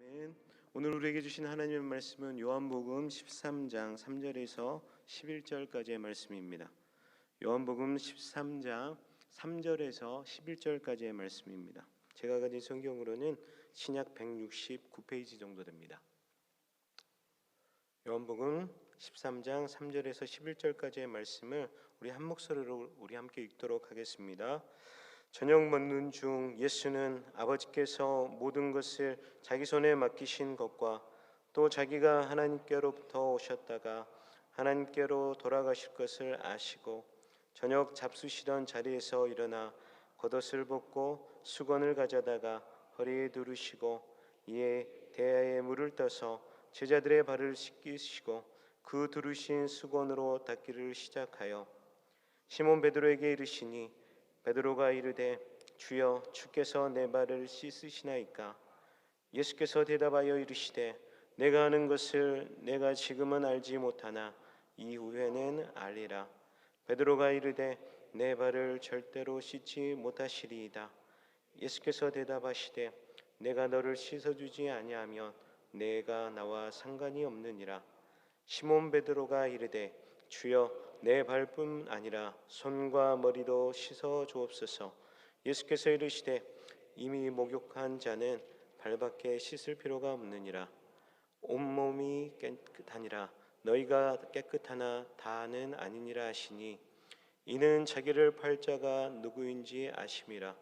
아멘. 오늘 우리에게 주신 하나님의 말씀은 요한복음 13장 3절에서 11절까지의 말씀입니다. 요한복음 13장 3절에서 11절까지의 말씀입니다. 제가 가진 성경으로는 신약 169페이지 정도 됩니다. 요한복음 13장 3절에서 11절까지의 말씀을 우리 한 목소리로 우리 함께 읽도록 하겠습니다. 저녁 먹는 중 예수는 아버지께서 모든 것을 자기 손에 맡기신 것과 또 자기가 하나님께로부터 오셨다가 하나님께로 돌아가실 것을 아시고 저녁 잡수시던 자리에서 일어나 겉옷을 벗고 수건을 가져다가 허리에 두르시고 이에 대야에 물을 떠서 제자들의 발을 씻기시고 그 두르신 수건으로 닦기를 시작하여 시몬 베드로에게 이르시니 베드로가 이르되 주여 주께서 내 발을 씻으시나이까? 예수께서 대답하여 이르시되 내가 하는 것을 내가 지금은 알지 못하나 이후에는 알리라. 베드로가 이르되 내 발을 절대로 씻지 못하시리이다. 예수께서 대답하시되 내가 너를 씻어주지 아니하면 내가 나와 상관이 없느니라. 시몬 베드로가 이르되 주여 내 발뿐 아니라 손과 머리도 씻어 주옵소서. 예수께서 이르시되 이미 목욕한 자는 발밖에 씻을 필요가 없느니라. 온몸이 깨끗하니라. 너희가 깨끗하나 다는 아니니라 하시니 이는 자기를 팔 자가 누구인지 아심이라.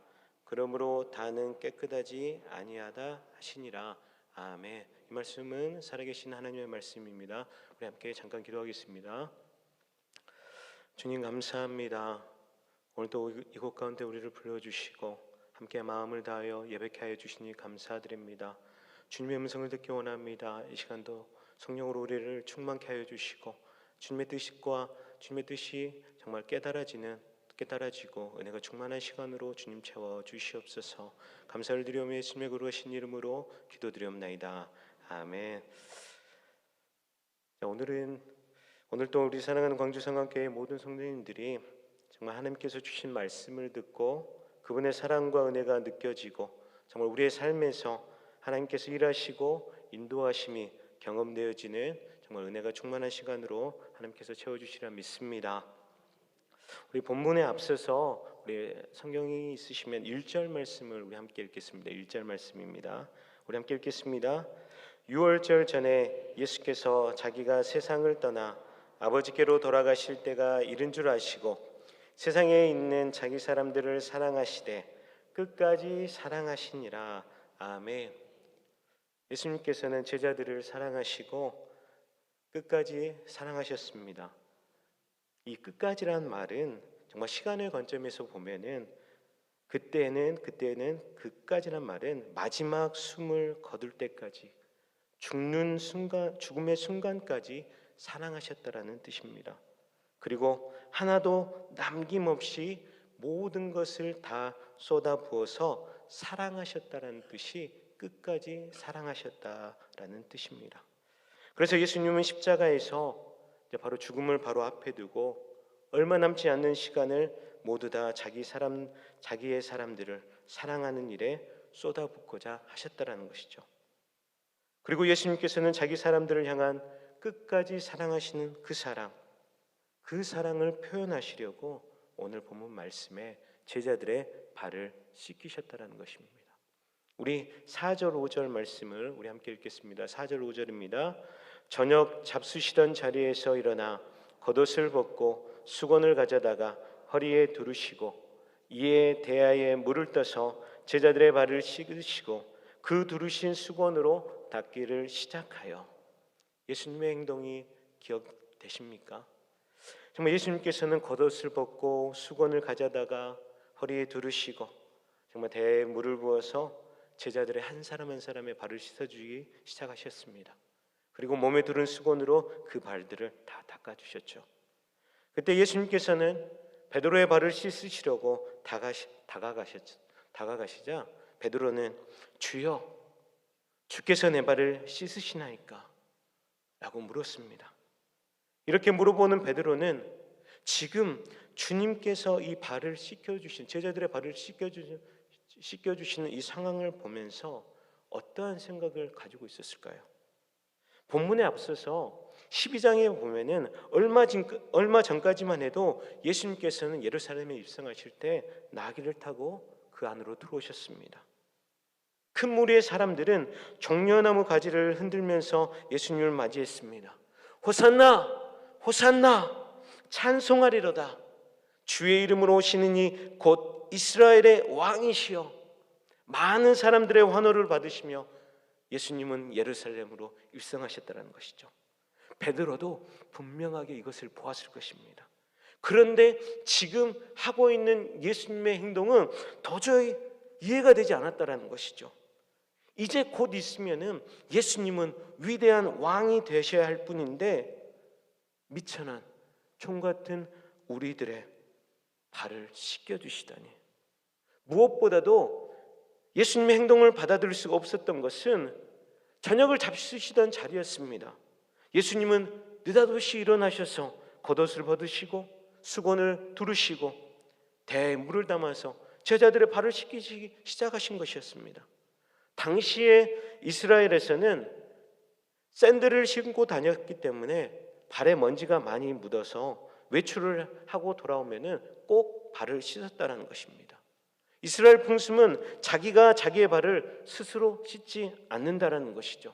그러므로 다는 깨끗하지 아니하다 하시니라. 아멘. 이 말씀은 살아계신 하나님의 말씀입니다. 우리 함께 잠깐 기도하겠습니다. 주님 감사합니다. 오늘도 이곳 가운데 우리를 불러주시고 함께 마음을 다하여 예배케 하여 주시니 감사드립니다. 주님의 음성을 듣기 원합니다. 이 시간도 성령으로 우리를 충만케 하여 주시고 주님의 뜻과 주님의 뜻이 정말 깨달아지고 은혜가 충만한 시간으로 주님 채워 주시옵소서. 감사를 드리오며 예수님의 거룩하신 이름으로 기도드리옵나이다. 아멘. 오늘 또 우리 사랑하는 광주성강교회 모든 성도님들이 정말 하나님께서 주신 말씀을 듣고 그분의 사랑과 은혜가 느껴지고 정말 우리의 삶에서 하나님께서 일하시고 인도하심이 경험되어지는 정말 은혜가 충만한 시간으로 하나님께서 채워주시리라 믿습니다. 우리 본문에 앞서서 우리 성경이 있으시면 1절 말씀을 우리 함께 읽겠습니다. 1절 말씀입니다. 우리 함께 읽겠습니다. 유월절 전에 예수께서 자기가 세상을 떠나 아버지께로 돌아가실 때가 이른 줄 아시고 세상에 있는 자기 사람들을 사랑하시되 끝까지 사랑하시니라. 아멘. 예수님께서는 제자들을 사랑하시고 끝까지 사랑하셨습니다. 이 끝까지란 말은 정말 시간의 관점에서 보면은 그때는 끝까지란 말은 마지막 숨을 거둘 때까지 죽음의 순간까지 사랑하셨다라는 뜻입니다. 그리고 하나도 남김없이 모든 것을 다 쏟아부어서 사랑하셨다라는 뜻이 끝까지 사랑하셨다라는 뜻입니다. 그래서 예수님은 십자가에서 바로 죽음을 바로 앞에 두고 얼마 남지 않는 시간을 모두 다 자기의 사람들을 사랑하는 일에 쏟아붓고자 하셨다라는 것이죠. 그리고 예수님께서는 자기 사람들을 향한 끝까지 사랑하시는 그 사랑을 표현하시려고 오늘 본문 말씀에 제자들의 발을 씻기셨다라는 것입니다. 우리 4절 5절 말씀을 우리 함께 읽겠습니다. 4절 5절입니다. 저녁 잡수시던 자리에서 일어나 겉옷을 벗고 수건을 가져다가 허리에 두르시고 이에 대야에 물을 떠서 제자들의 발을 씻으시고 그 두르신 수건으로 닦기를 시작하여. 예수님의 행동이 기억되십니까? 정말 예수님께서는 겉옷을 벗고 수건을 가져다가 허리에 두르시고 정말 대야에 물을 부어서 제자들의 한 사람 한 사람의 발을 씻어주기 시작하셨습니다. 그리고 몸에 두른 수건으로 그 발들을 다 닦아주셨죠. 그때 예수님께서는 베드로의 발을 씻으시려고 다가가시자 베드로는 주여 주께서 내 발을 씻으시나이까? 라고 물었습니다. 이렇게 물어보는 베드로는 지금 주님께서 이 발을 씻겨주신 제자들의 발을 씻겨주시는 이 상황을 보면서 어떠한 생각을 가지고 있었을까요? 본문에 앞서서 12장에 보면은 얼마 전까지만 해도 예수님께서는 예루살렘에 입성하실 때 나귀를 타고 그 안으로 들어오셨습니다. 큰 무리의 사람들은 종려나무 가지를 흔들면서 예수님을 맞이했습니다. 호산나! 호산나! 찬송하리로다. 주의 이름으로 오시는 이 곧 이스라엘의 왕이시여. 많은 사람들의 환호를 받으시며 예수님은 예루살렘으로 입성하셨다는 것이죠. 베드로도 분명하게 이것을 보았을 것입니다. 그런데 지금 하고 있는 예수님의 행동은 도저히 이해가 되지 않았다는 것이죠. 이제 곧 있으면은 예수님은 위대한 왕이 되셔야 할 뿐인데 미천한 총 같은 우리들의 발을 씻겨주시다니. 무엇보다도 예수님의 행동을 받아들일 수가 없었던 것은 저녁을 잡수시던 자리였습니다. 예수님은 느닷없이 일어나셔서 겉옷을 벗으시고 수건을 두르시고 대물을 담아서 제자들의 발을 씻기기 시작하신 것이었습니다. 당시에 이스라엘에서는 샌들을 신고 다녔기 때문에 발에 먼지가 많이 묻어서 외출을 하고 돌아오면은 꼭 발을 씻었다는 것입니다. 이스라엘 풍습은 자기가 자기의 발을 스스로 씻지 않는다라는 것이죠.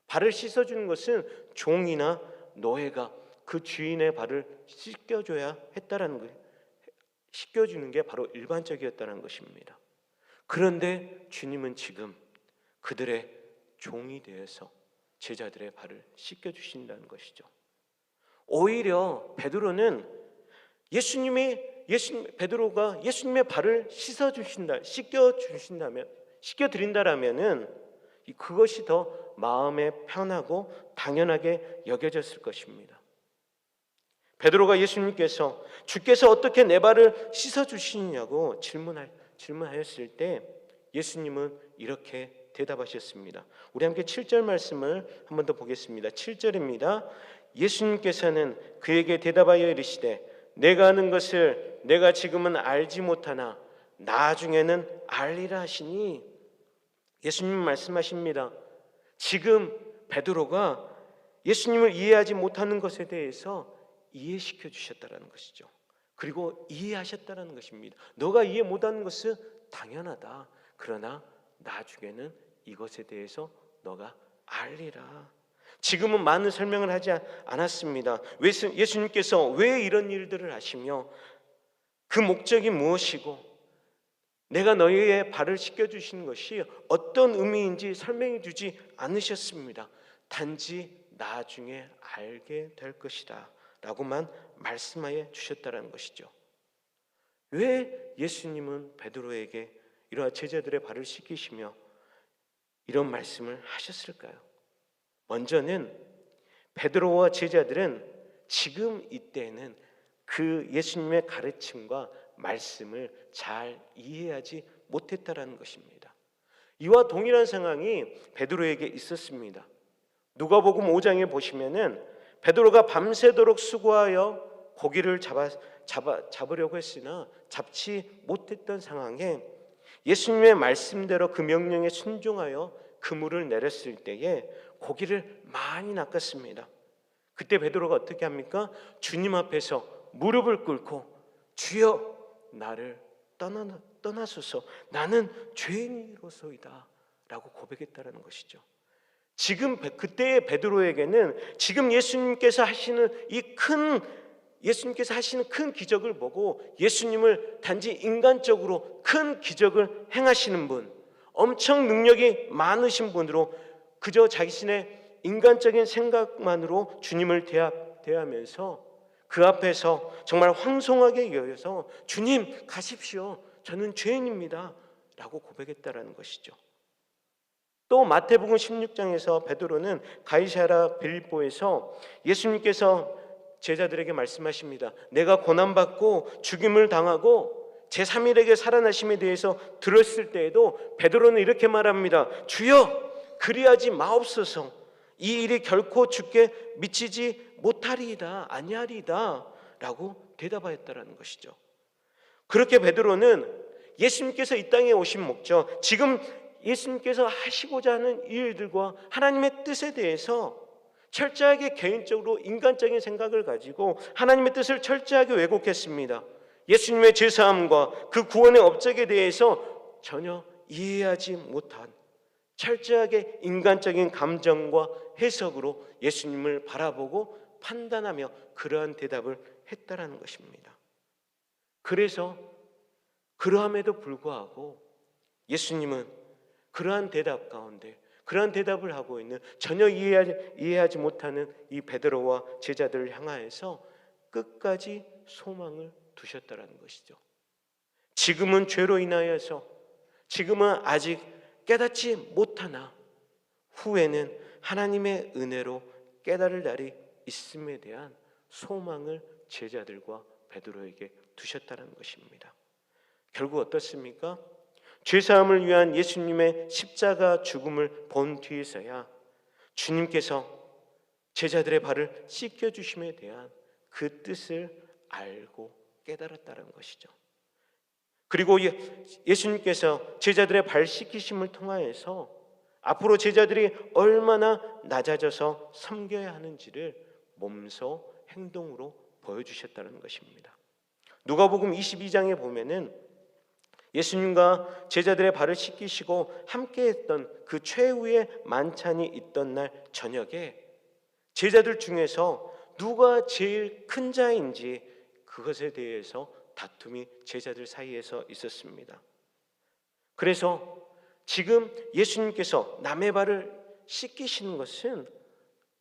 발을 씻어주는 것은 종이나 노예가 그 주인의 발을 씻겨줘야 했다라는 것, 씻겨주는 게 바로 일반적이었다는 것입니다. 그런데 주님은 지금 그들의 종이 되어서 제자들의 발을 씻겨주신다는 것이죠. 오히려 베드로가 예수님의 발을 씻겨드린다라면은 그것이 더 마음에 편하고 당연하게 여겨졌을 것입니다. 베드로가 예수님께서 주께서 어떻게 내 발을 씻어주시냐고 질문하였을 때 예수님은 이렇게 대답하셨습니다. 우리 함께 7절 말씀을 한 번 더 보겠습니다. 7절입니다. 예수님께서는 그에게 대답하여 이르시되 내가 아는 것을 내가 지금은 알지 못하나 나중에는 알리라 하시니. 예수님 말씀하십니다. 지금 베드로가 예수님을 이해하지 못하는 것에 대해서 이해시켜 주셨다는 것이죠. 그리고 이해하셨다는 것입니다. 너가 이해 못하는 것은 당연하다. 그러나 나중에는 이것에 대해서 너가 알리라. 지금은 많은 설명을 하지 않았습니다. 예수님께서 왜 이런 일들을 하시며 그 목적이 무엇이고 내가 너희의 발을 씻겨주시는 것이 어떤 의미인지 설명해 주지 않으셨습니다. 단지 나중에 알게 될 것이다 라고만 말씀하여 주셨다는 것이죠. 왜 예수님은 베드로에게 이러한 제자들의 발을 씻기시며 이런 말씀을 하셨을까요? 먼저는 베드로와 제자들은 지금 이때는 그 예수님의 가르침과 말씀을 잘 이해하지 못했다라는 것입니다. 이와 동일한 상황이 베드로에게 있었습니다. 누가복음 5장에 보시면은 베드로가 밤새도록 수고하여 고기를 잡으려고 했으나 잡지 못했던 상황에 예수님의 말씀대로 그 명령에 순종하여 그물을 내렸을 때에 고기를 많이 낚았습니다. 그때 베드로가 어떻게 합니까? 주님 앞에서 무릎을 꿇고 주여 나를 떠나소서 나는 죄인이로소이다 라고 고백했다는 것이죠. 지금 그때의 베드로에게는 지금 예수님께서 하시는 큰 기적을 보고 예수님을 단지 인간적으로 큰 기적을 행하시는 분, 엄청 능력이 많으신 분으로 그저 자신의 인간적인 생각만으로 주님을 대하면서 그 앞에서 정말 황송하게 여겨서 주님 가십시오. 저는 죄인입니다. 라고 고백했다라는 것이죠. 또 마태복음 16장에서 베드로는 가이사랴 빌립보에서 예수님께서 제자들에게 말씀하십니다. 내가 고난받고 죽임을 당하고 제3일에게 살아나심에 대해서 들었을 때에도 베드로는 이렇게 말합니다. 주여 그리하지 마옵소서. 이 일이 결코 주께 미치지 못하리이다 아니하리이다 라고 대답하였다라는 것이죠. 그렇게 베드로는 예수님께서 이 땅에 오신 목적, 지금 예수님께서 하시고자 하는 일들과 하나님의 뜻에 대해서 철저하게 개인적으로 인간적인 생각을 가지고 하나님의 뜻을 철저하게 왜곡했습니다. 예수님의 죄사함과 그 구원의 업적에 대해서 전혀 이해하지 못한 철저하게 인간적인 감정과 해석으로 예수님을 바라보고 판단하며 그러한 대답을 했다라는 것입니다. 그래서 그러함에도 불구하고 예수님은 그러한 대답 가운데 그러한 대답을 하고 있는 전혀 이해하지 못하는 이 베드로와 제자들을 향하여서 끝까지 소망을 두셨다라는 것이죠. 지금은 죄로 인하여서 지금은 아직 깨닫지 못하나 후에는 하나님의 은혜로 깨달을 날이 있음에 대한 소망을 제자들과 베드로에게 두셨다는 것입니다. 결국 어떻습니까? 죄사함을 위한 예수님의 십자가 죽음을 본 뒤에서야 주님께서 제자들의 발을 씻겨주심에 대한 그 뜻을 알고 깨달았다는 것이죠. 그리고 예수님께서 제자들의 발 씻기심을 통하여서 앞으로 제자들이 얼마나 낮아져서 섬겨야 하는지를 몸소 행동으로 보여주셨다는 것입니다. 누가복음 22장에 보면은 예수님과 제자들의 발을 씻기시고 함께했던 그 최후의 만찬이 있던 날 저녁에 제자들 중에서 누가 제일 큰 자인지 그것에 대해서 다툼이 제자들 사이에서 있었습니다. 그래서 지금 예수님께서 남의 발을 씻기시는 것은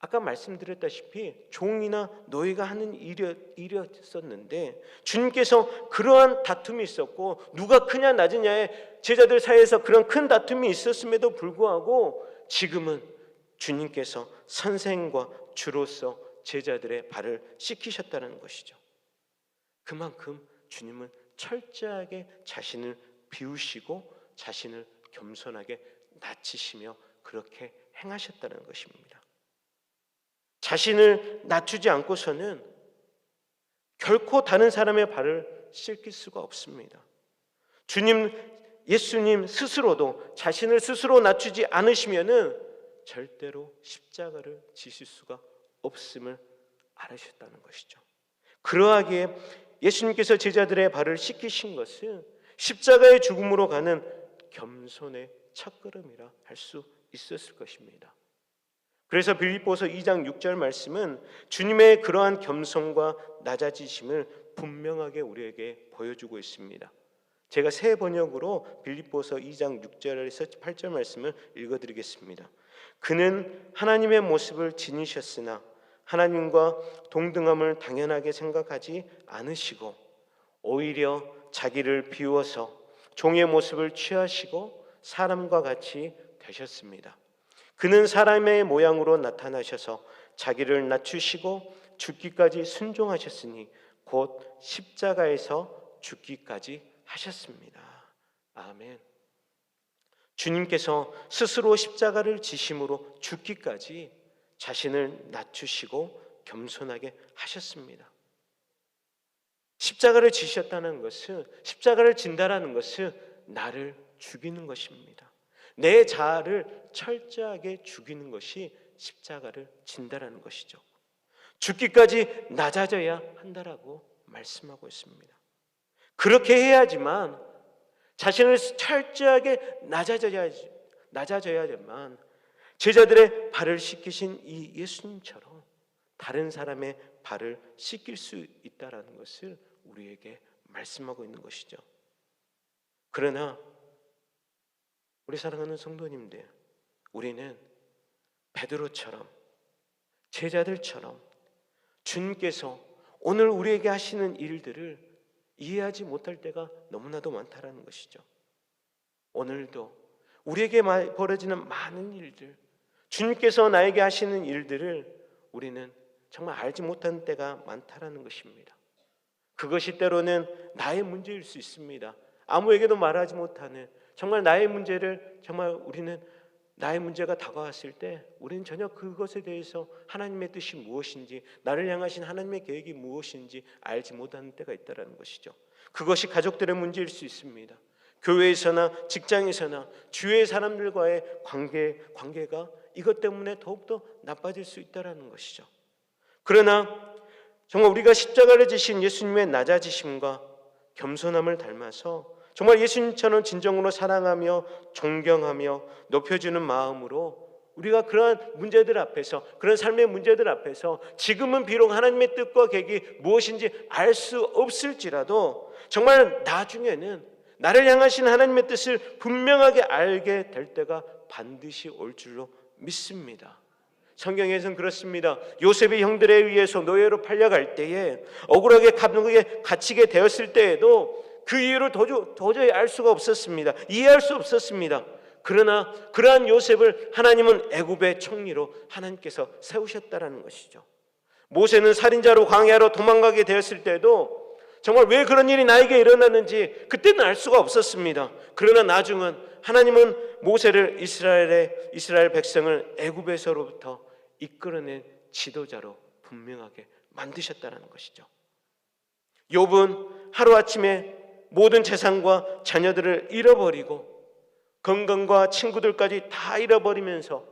아까 말씀드렸다시피 종이나 노예가 하는 일이었었는데 주님께서 그러한 다툼이 있었고 누가 크냐 낮으냐에 제자들 사이에서 그런 큰 다툼이 있었음에도 불구하고 지금은 주님께서 선생과 주로서 제자들의 발을 씻기셨다는 것이죠. 그만큼 주님은 철저하게 자신을 비우시고 자신을 겸손하게 낮추시며 그렇게 행하셨다는 것입니다. 자신을 낮추지 않고서는 결코 다른 사람의 발을 씻길 수가 없습니다. 예수님 스스로도 자신을 스스로 낮추지 않으시면은 절대로 십자가를 지실 수가 없음을 알으셨다는 것이죠. 그러하기에 예수님께서 제자들의 발을 씻기신 것은 십자가의 죽음으로 가는 겸손의 첫걸음이라 할 수 있었을 것입니다. 그래서 빌립보서 2장 6절 말씀은 주님의 그러한 겸손과 낮아지심을 분명하게 우리에게 보여주고 있습니다. 제가 새 번역으로 빌립보서 2장 6절에서 8절 말씀을 읽어드리겠습니다. 그는 하나님의 모습을 지니셨으나 하나님과 동등함을 당연하게 생각하지 않으시고 오히려 자기를 비워서 종의 모습을 취하시고 사람과 같이 되셨습니다. 그는 사람의 모양으로 나타나셔서 자기를 낮추시고 죽기까지 순종하셨으니 곧 십자가에서 죽기까지 하셨습니다. 아멘. 주님께서 스스로 십자가를 지심으로 죽기까지 자신을 낮추시고 겸손하게 하셨습니다. 십자가를 지셨다는 것은 십자가를 진다라는 것은 나를 죽이는 것입니다. 내 자아를 철저하게 죽이는 것이 십자가를 진다라는 것이죠. 죽기까지 낮아져야 한다라고 말씀하고 있습니다. 그렇게 해야지만 자신을 철저하게 낮아져야지만 제자들의 발을 씻기신 이 예수님처럼 다른 사람의 발을 씻길 수 있다라는 것을 우리에게 말씀하고 있는 것이죠. 그러나 우리 사랑하는 성도님들, 우리는 베드로처럼 제자들처럼 주님께서 오늘 우리에게 하시는 일들을 이해하지 못할 때가 너무나도 많다라는 것이죠. 오늘도 우리에게 벌어지는 많은 일들, 주님께서 나에게 하시는 일들을 우리는 정말 알지 못하는 때가 많다라는 것입니다. 그것이 때로는 나의 문제일 수 있습니다. 아무에게도 말하지 못하는 정말 나의 문제를 정말 우리는 나의 문제가 다가왔을 때 우리는 전혀 그것에 대해서 하나님의 뜻이 무엇인지 나를 향하신 하나님의 계획이 무엇인지 알지 못하는 때가 있다는 것이죠. 그것이 가족들의 문제일 수 있습니다. 교회에서나 직장에서나 주위의 사람들과의 관계가 이것 때문에 더욱더 나빠질 수 있다는 것이죠. 그러나 정말 우리가 십자가를 지신 예수님의 낮아지심과 겸손함을 닮아서 정말 예수님처럼 진정으로 사랑하며 존경하며 높여주는 마음으로 우리가 그러한 문제들 앞에서, 그런 삶의 문제들 앞에서 지금은 비록 하나님의 뜻과 계획이 무엇인지 알 수 없을지라도 정말 나중에는 나를 향하신 하나님의 뜻을 분명하게 알게 될 때가 반드시 올 줄로 믿습니다. 성경에서는 그렇습니다. 요셉의 형들에 의해서 노예로 팔려갈 때에 억울하게 감옥에 갇히게 되었을 때에도 그 이유를 도저히 알 수가 없었습니다. 이해할 수 없었습니다. 그러나 그러한 요셉을 하나님은 애굽의 총리로 하나님께서 세우셨다라는 것이죠. 모세는 살인자로 광야로 도망가게 되었을 때도 정말 왜 그런 일이 나에게 일어났는지 그때는 알 수가 없었습니다. 그러나 나중은 하나님은 모세를 이스라엘 백성을 애굽에서로부터 이끌어낸 지도자로 분명하게 만드셨다는 것이죠. 욥은 하루아침에 모든 재산과 자녀들을 잃어버리고 건강과 친구들까지 다 잃어버리면서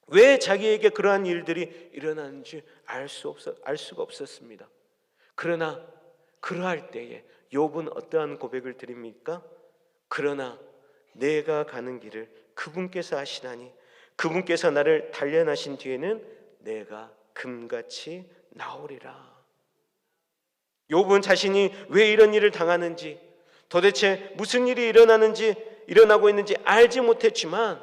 왜 자기에게 그러한 일들이 일어나는지 알 수가 없었습니다. 그러나 그러할 때에 욥은 어떠한 고백을 드립니까? 그러나 내가 가는 길을 그분께서 아시나니 그분께서 나를 단련하신 뒤에는 내가 금같이 나오리라. 욥은 자신이 왜 이런 일을 당하는지, 도대체 무슨 일이 일어나고 있는지 알지 못했지만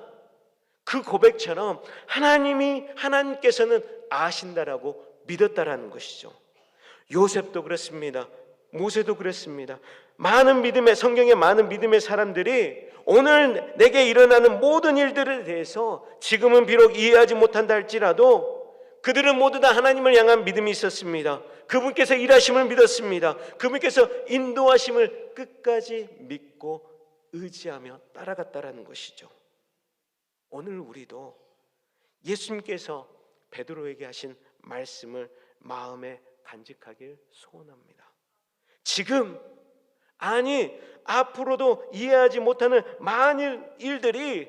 그 고백처럼 하나님께서는 아신다라고 믿었다라는 것이죠. 요셉도 그렇습니다. 모세도 그렇습니다. 성경의 많은 믿음의 사람들이 오늘 내게 일어나는 모든 일들에 대해서 지금은 비록 이해하지 못한다 할지라도 그들은 모두 다 하나님을 향한 믿음이 있었습니다. 그분께서 일하심을 믿었습니다. 그분께서 인도하심을 끝까지 믿고 의지하며 따라갔다라는 것이죠. 오늘 우리도 예수님께서 베드로에게 하신 말씀을 마음에 간직하길 소원합니다. 지금 앞으로도 이해하지 못하는 많은 일들이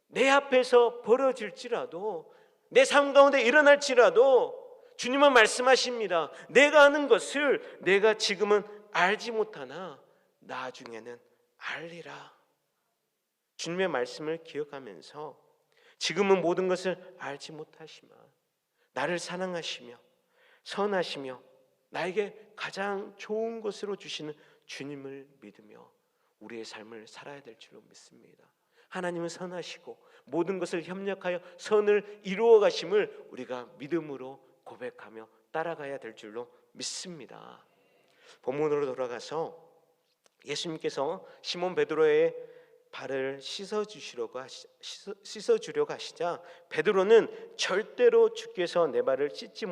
내 앞에서 벌어질지라도 내 삶 가운데 일어날지라도 주님은 말씀하십니다. 내가 아는 것을 내가 지금은 알지 못하나 나중에는 알리라. 주님의 말씀을 기억하면서 지금은 모든 것을 알지 못하시면 나를 사랑하시며 선하시며 나에게 가장 좋은 것으로 주시는 주님을 믿으며 우리의 삶을 살아야 될 줄로 믿습니다. 하나님은 선하시고 모든 것을 협력하여 선을 이루어 가심을 우리가 믿음으로 고백하며 따라가야 될 줄로 믿습니다. 본문으로 돌아가서 예수님께서 시몬 베드로의 발을 씻어주려고 하시자 베드로는 절대로 주께서 내 발을 씻지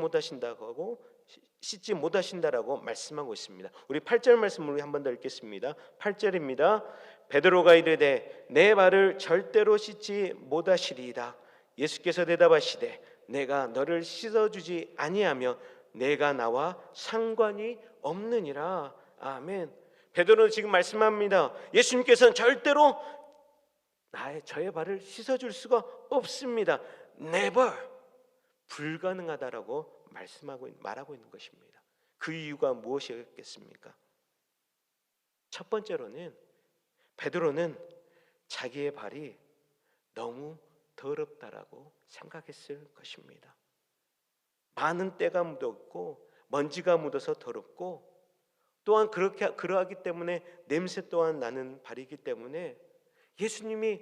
못하신다라고 말씀하고 있습니다. 우리 8절 말씀을 한 번 더 읽겠습니다. 8절입니다. 베드로가 이르되 내 발을 절대로 씻지 못하시리이다. 예수께서 대답하시되 내가 너를 씻어주지 아니하며 내가 나와 상관이 없느니라. 아멘. 베드로는 지금 말씀합니다. 예수님께서는 절대로 저의 발을 씻어줄 수가 없습니다. Never. 불가능하다라고 말하고 있는 것입니다. 그 이유가 무엇이겠습니까? 첫 번째로는 베드로는 자기의 발이 너무 더럽다라고 생각했을 것입니다. 많은 때가 묻었고 먼지가 묻어서 더럽고 또한 그러하기 때문에 냄새 또한 나는 발이기 때문에 예수님이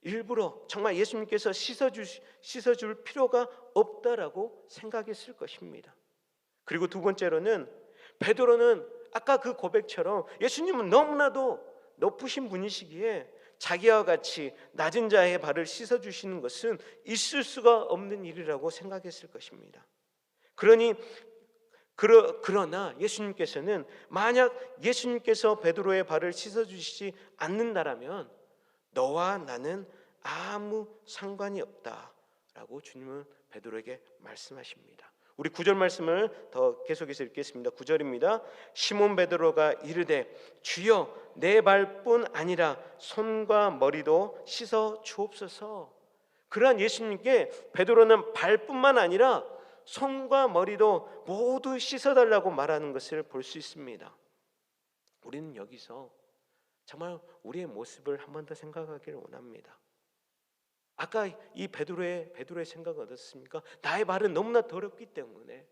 일부러 정말 예수님께서 씻어줄 필요가 없다라고 생각했을 것입니다. 그리고 두 번째로는 베드로는 아까 그 고백처럼 예수님은 너무나도 높으신 분이시기에 자기와 같이 낮은 자의 발을 씻어주시는 것은 있을 수가 없는 일이라고 생각했을 것입니다. 그러나 예수님께서는 만약 예수님께서 베드로의 발을 씻어주시지 않는다라면 너와 나는 아무 상관이 없다라고 주님은 베드로에게 말씀하십니다. 우리 9절 말씀을 더 계속해서 읽겠습니다. 9절입니다. 시몬 베드로가 이르되 주여 내 발뿐 아니라 손과 머리도 씻어 주옵소서. 그러한 예수님께 베드로는 발뿐만 아니라 손과 머리도 모두 씻어달라고 말하는 것을 볼 수 있습니다. 우리는 여기서 정말 우리의 모습을 한 번 더 생각하기를 원합니다. 아까 이 베드로의 생각은 어떻습니까? 나의 발은 너무나 더럽기 때문에,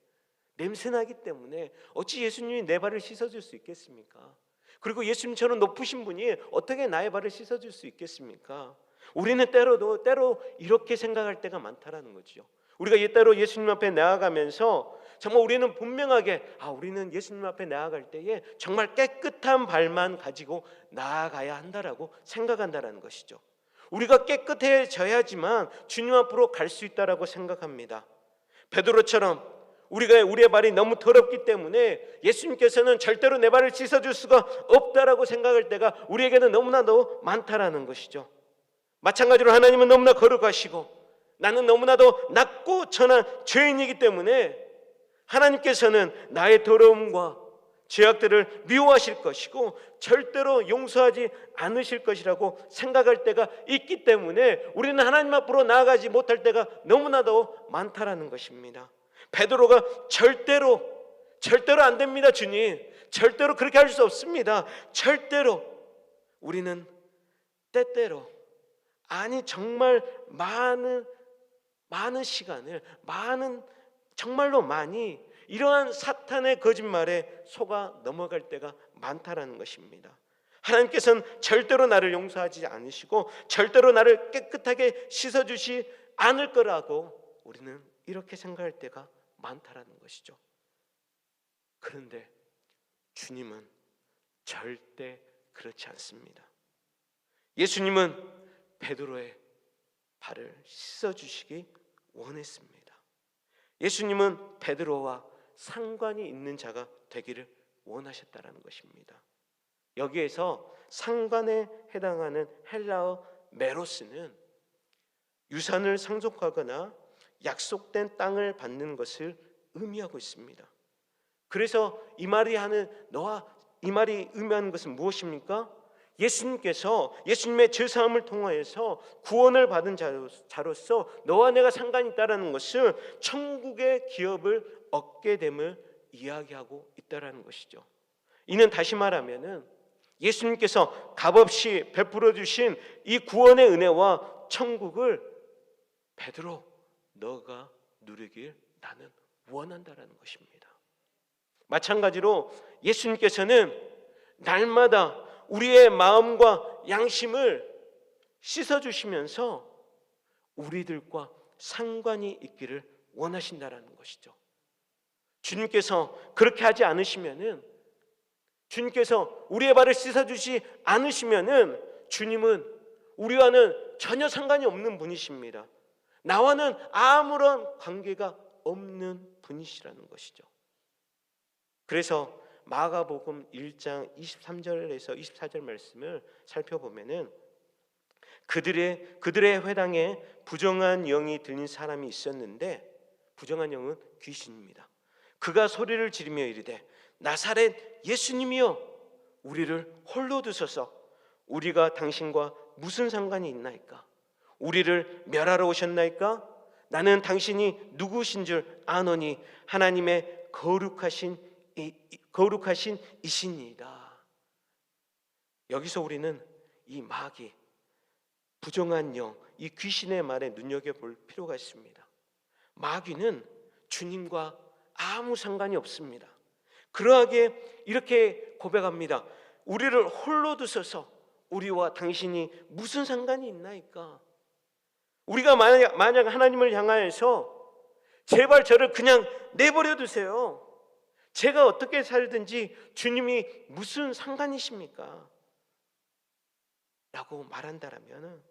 냄새나기 때문에 어찌 예수님이 내 발을 씻어줄 수 있겠습니까? 그리고 예수님처럼 높으신 분이 어떻게 나의 발을 씻어줄 수 있겠습니까? 우리는 때로 이렇게 생각할 때가 많다라는 거죠. 우리가 때로 예수님 앞에 나아가면서 정말 우리는 분명하게 우리는 예수님 앞에 나아갈 때에 정말 깨끗한 발만 가지고 나아가야 한다라고 생각한다라는 것이죠. 우리가 깨끗해져야지만 주님 앞으로 갈 수 있다라고 생각합니다. 베드로처럼 우리의 발이 너무 더럽기 때문에 예수님께서는 절대로 내 발을 씻어줄 수가 없다라고 생각할 때가 우리에게는 너무나도 많다라는 것이죠. 마찬가지로 하나님은 너무나 거룩하시고 나는 너무나도 낮고 천한 죄인이기 때문에 하나님께서는 나의 더러움과 죄악들을 미워하실 것이고 절대로 용서하지 않으실 것이라고 생각할 때가 있기 때문에 우리는 하나님 앞으로 나아가지 못할 때가 너무나도 많다라는 것입니다. 베드로가 절대로 안 됩니다. 주님, 절대로 그렇게 할 수 없습니다. 절대로. 우리는 때때로, 아니 정말 많은 시간을, 정말로 많이 이러한 사탄의 거짓말에 속아 넘어갈 때가 많다라는 것입니다. 하나님께서는 절대로 나를 용서하지 않으시고 절대로 나를 깨끗하게 씻어주지 않을 거라고 우리는 이렇게 생각할 때가 많다라는 것이죠. 그런데 주님은 절대 그렇지 않습니다. 예수님은 베드로의 발을 씻어주시기 원했습니다. 예수님은 베드로와 상관이 있는 자가 되기를 원하셨다라는 것입니다. 여기에서 상관에 해당하는 헬라어 메로스는 유산을 상속하거나 약속된 땅을 받는 것을 의미하고 있습니다. 그래서 이 말이 의미하는 것은 무엇입니까? 예수님께서 예수님의 죄사함을 통하여서 구원을 받은 자로서 너와 내가 상관이 있다는 것은 천국의 기업을 얻게 됨을 이야기하고 있다는 것이죠. 이는 다시 말하면은 예수님께서 값없이 베풀어 주신 이 구원의 은혜와 천국을 베드로 너가 누리길 나는 원한다라는 것입니다. 마찬가지로 예수님께서는 날마다 우리의 마음과 양심을 씻어주시면서 우리들과 상관이 있기를 원하신다라는 것이죠. 주님께서 그렇게 하지 않으시면은, 주님께서 우리의 발을 씻어주지 않으시면은 주님은 우리와는 전혀 상관이 없는 분이십니다. 나와는 아무런 관계가 없는 분이시라는 것이죠. 그래서 마가복음 1장 23절에서 24절 말씀을 살펴보면은 그들의 회당에 부정한 영이 들린 사람이 있었는데, 부정한 영은 귀신입니다. 그가 소리를 지르며 이르되 나사렛 예수님이여 우리를 홀로 두소서. 우리가 당신과 무슨 상관이 있나이까? 우리를 멸하러 오셨나이까? 나는 당신이 누구신 줄 아노니 하나님의 거룩하신 이시니이다. 여기서 우리는 이 마귀, 부정한 영, 이 귀신의 말에 눈여겨볼 필요가 있습니다. 마귀는 주님과 아무 상관이 없습니다. 그러하게 이렇게 고백합니다. 우리를 홀로 두셔서 우리와 당신이 무슨 상관이 있나이까? 우리가 만약 하나님을 향하여서 제발 저를 그냥 내버려 두세요, 제가 어떻게 살든지 주님이 무슨 상관이십니까? 라고 말한다면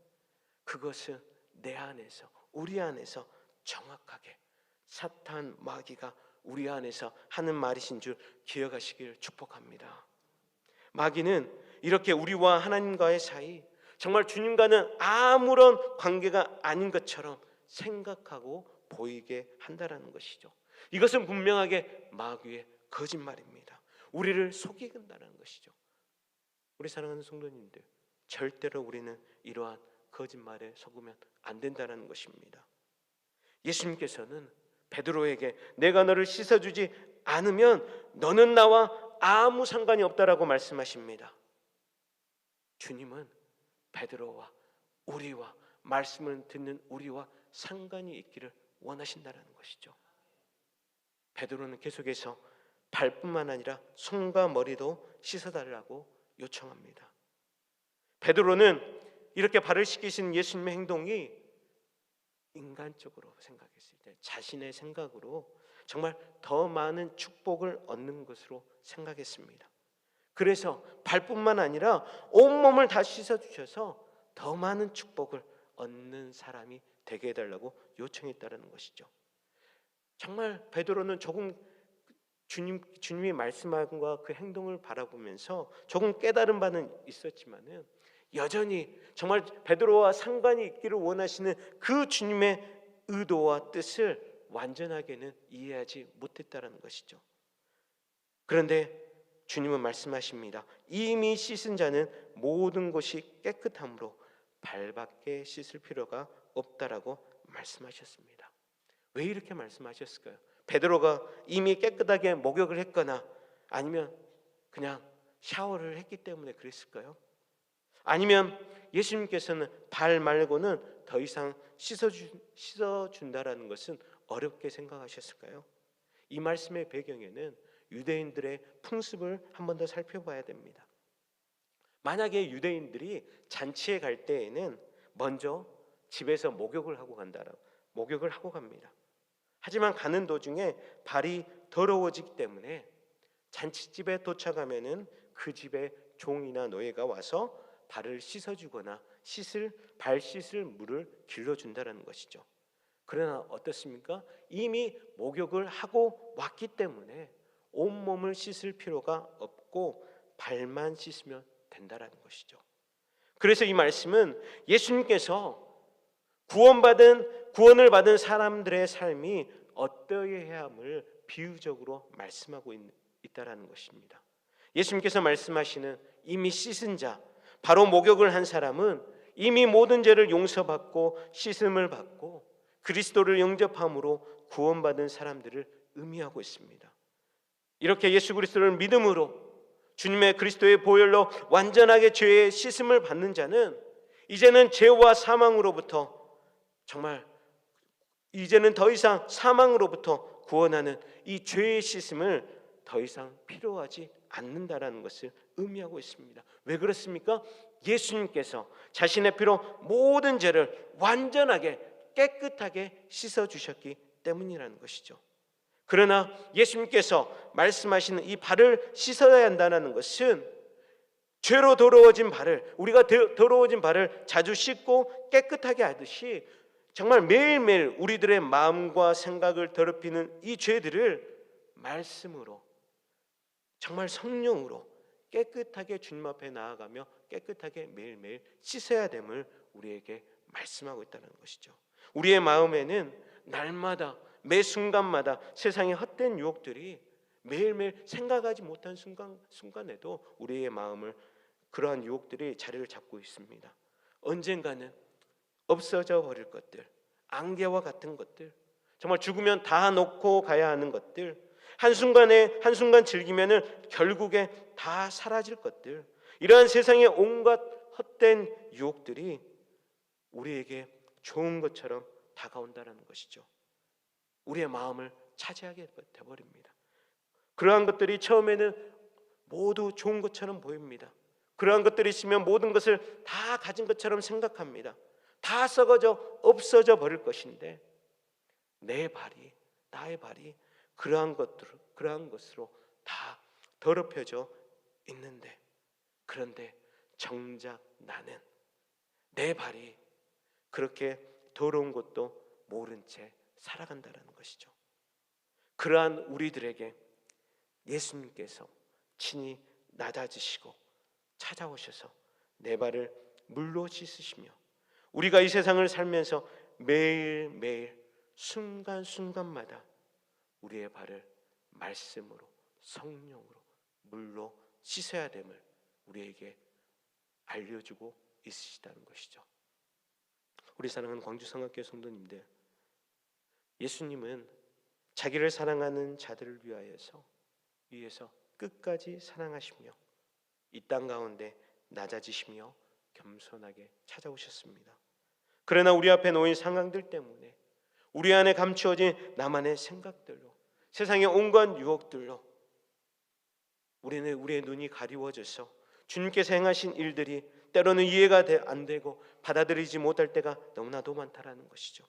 그것은 내 안에서, 우리 안에서 정확하게 사탄 마귀가 우리 안에서 하는 말이신 줄 기억하시길 축복합니다. 마귀는 이렇게 우리와 하나님과의 사이, 정말 주님과는 아무런 관계가 아닌 것처럼 생각하고 보이게 한다라는 것이죠. 이것은 분명하게 마귀의 거짓말입니다. 우리를 속이겠다는 것이죠. 우리 사랑하는 성도님들, 절대로 우리는 이러한 거짓말에 속으면 안 된다는 것입니다. 예수님께서는 베드로에게 내가 너를 씻어주지 않으면 너는 나와 아무 상관이 없다라고 말씀하십니다. 주님은 베드로와 우리와 말씀을 듣는 우리와 상관이 있기를 원하신다는 것이죠. 베드로는 계속해서 발뿐만 아니라 손과 머리도 씻어달라고 요청합니다. 베드로는 이렇게 발을 씻기신 예수님의 행동이 인간적으로 생각했을 때 자신의 생각으로 정말 더 많은 축복을 얻는 것으로 생각했습니다. 그래서 발뿐만 아니라 온몸을 다 씻어주셔서 더 많은 축복을 얻는 사람이 되게 해달라고 요청했다는 것이죠. 정말 베드로는 조금 주님이 말씀한 것과 그 행동을 바라보면서 조금 깨달은 바는 있었지만은 여전히 정말 베드로와 상관이 있기를 원하시는 그 주님의 의도와 뜻을 완전하게는 이해하지 못했다는 것이죠. 그런데 주님은 말씀하십니다. 이미 씻은 자는 모든 것이 깨끗함으로 발밖에 씻을 필요가 없다라고 말씀하셨습니다. 왜 이렇게 말씀하셨을까요? 베드로가 이미 깨끗하게 목욕을 했거나 아니면 그냥 샤워를 했기 때문에 그랬을까요? 아니면 예수님께서는 발 말고는 더 이상 씻어준다라는 것은 어렵게 생각하셨을까요? 이 말씀의 배경에는 유대인들의 풍습을 한 번 더 살펴봐야 됩니다. 만약에 유대인들이 잔치에 갈 때에는 먼저 집에서 목욕을 하고 갑니다. 하지만 가는 도중에 발이 더러워지기 때문에 잔치집에 도착하면은 그 집에 종이나 노예가 와서 발을 씻어주거나 발 씻을 물을 길러준다는 것이죠. 그러나 어떻습니까? 이미 목욕을 하고 왔기 때문에 온몸을 씻을 필요가 없고 발만 씻으면 된다는 것이죠. 그래서 이 말씀은 예수님께서 구원을 받은 사람들의 삶이 어떠해야 함을 비유적으로 말씀하고 있다라는 것입니다. 예수님께서 말씀하시는 이미 씻은 자, 바로 목욕을 한 사람은 이미 모든 죄를 용서받고 씻음을 받고 그리스도를 영접함으로 구원받은 사람들을 의미하고 있습니다. 이렇게 예수 그리스도를 믿음으로 주님의 그리스도의 보혈로 완전하게 죄의 씻음을 받는 자는 이제는 죄와 사망으로부터 정말 이제는 더 이상 사망으로부터 구원하는 이 죄의 씻음을 더 이상 필요하지 않는다라는 것을 의미하고 있습니다. 왜 그렇습니까? 예수님께서 자신의 피로 모든 죄를 완전하게 깨끗하게 씻어주셨기 때문이라는 것이죠. 그러나 예수님께서 말씀하시는 이 발을 씻어야 한다는 것은 죄로 더러워진 발을 우리가 더러워진 발을 자주 씻고 깨끗하게 하듯이 정말 매일매일 우리들의 마음과 생각을 더럽히는 이 죄들을 말씀으로 정말 성령으로 깨끗하게 주님 앞에 나아가며 깨끗하게 매일매일 씻어야 됨을 우리에게 말씀하고 있다는 것이죠. 우리의 마음에는 날마다 매 순간마다 세상의 헛된 유혹들이 매일매일 생각하지 못한 순간에도 우리의 마음을 그러한 유혹들이 자리를 잡고 있습니다. 언젠가는 없어져 버릴 것들, 안개와 같은 것들, 정말 죽으면 다 놓고 가야 하는 것들, 한순간 즐기면은 결국에 다 사라질 것들, 이러한 세상의 온갖 헛된 유혹들이 우리에게 좋은 것처럼 다가온다는 것이죠. 우리의 마음을 차지하게 되어버립니다. 그러한 것들이 처음에는 모두 좋은 것처럼 보입니다. 그러한 것들이 있으면 모든 것을 다 가진 것처럼 생각합니다. 다 썩어져 없어져 버릴 것인데 나의 발이 그러한 것으로 다 더럽혀져 있는데, 그런데 정작 나는 내 발이 그렇게 더러운 것도 모른 채 살아간다는 것이죠. 그러한 우리들에게 예수님께서 친히 낮아지시고 찾아오셔서 내 발을 물로 씻으시며 우리가 이 세상을 살면서 매일매일 순간순간마다 우리의 발을 말씀으로, 성령으로, 물로 씻어야 됨을 우리에게 알려주고 있으시다는 것이죠. 우리 사랑하는 광주성악교회 성도님들, 예수님은 자기를 사랑하는 자들을 위해서 끝까지 사랑하시며 이 땅 가운데 낮아지시며 겸손하게 찾아오셨습니다. 그러나 우리 앞에 놓인 상황들 때문에, 우리 안에 감추어진 나만의 생각들로, 세상의 온갖 유혹들로 우리의 눈이 가리워져서 주님께서 행하신 일들이 때로는 이해가 안 되고 받아들이지 못할 때가 너무나도 많다라는 것이죠.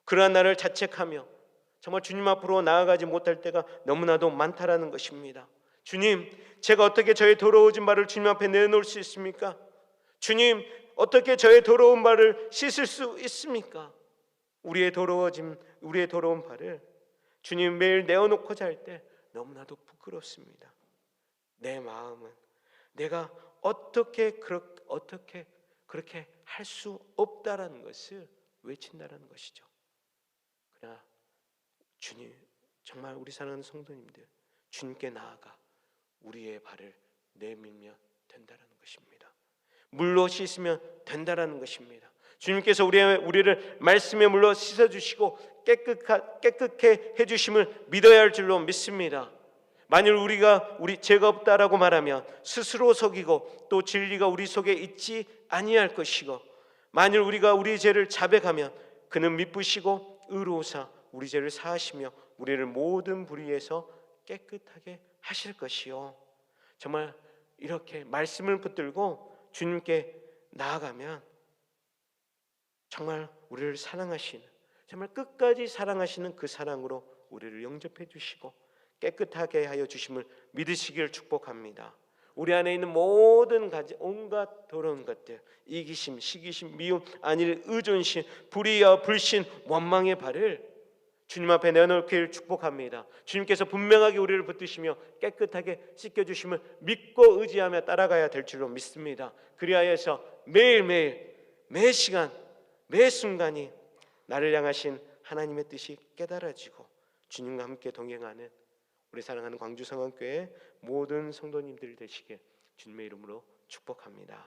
그러한 나를 자책하며 정말 주님 앞으로 나아가지 못할 때가 너무나도 많다라는 것입니다. 주님, 제가 어떻게 저의 더러워진 발을 주님 앞에 내놓을 수 있습니까? 주님, 어떻게 저의 더러운 발을 씻을 수 있습니까? 우리의 더러운 발을 주님 매일 내어놓고자 할 때 너무나도 부끄럽습니다. 내 마음은 내가 어떻게 그렇게 할 수 없다라는 것을 외친다라는 것이죠. 그러나 주님, 정말 우리 사랑하는 성도님들, 주님께 나아가 우리의 발을 내밀면 된다라는 것입니다. 물로 씻으면 된다라는 것입니다. 주님께서 우리를 말씀의 물로 씻어주시고 깨끗게 해주심을 믿어야 할 줄로 믿습니다. 만일 우리가 죄가 없다라고 말하면 스스로 속이고 또 진리가 우리 속에 있지 아니할 것이고, 만일 우리가 우리 죄를 자백하면 그는 미쁘시고 의로우사 우리 죄를 사하시며 우리를 모든 불의에서 깨끗하게 하실 것이요. 정말 이렇게 말씀을 붙들고 주님께 나아가면 정말 우리를 사랑하시는, 정말 끝까지 사랑하시는 그 사랑으로 우리를 영접해 주시고 깨끗하게 하여 주심을 믿으시길 축복합니다. 우리 안에 있는 모든 가지 온갖 더러운 것들, 이기심, 시기심, 미움, 안일, 의존심, 불의와 불신, 원망의 발을 주님 앞에 내어놓기를 축복합니다. 주님께서 분명하게 우리를 붙드시며 깨끗하게 씻겨주심을 믿고 의지하며 따라가야 될 줄로 믿습니다. 그리하여서 매일매일, 매 시간, 매 순간이 나를 향하신 하나님의 뜻이 깨달아지고 주님과 함께 동행하는 우리 사랑하는 광주성악교회 모든 성도님들 되시길 주님의 이름으로 축복합니다.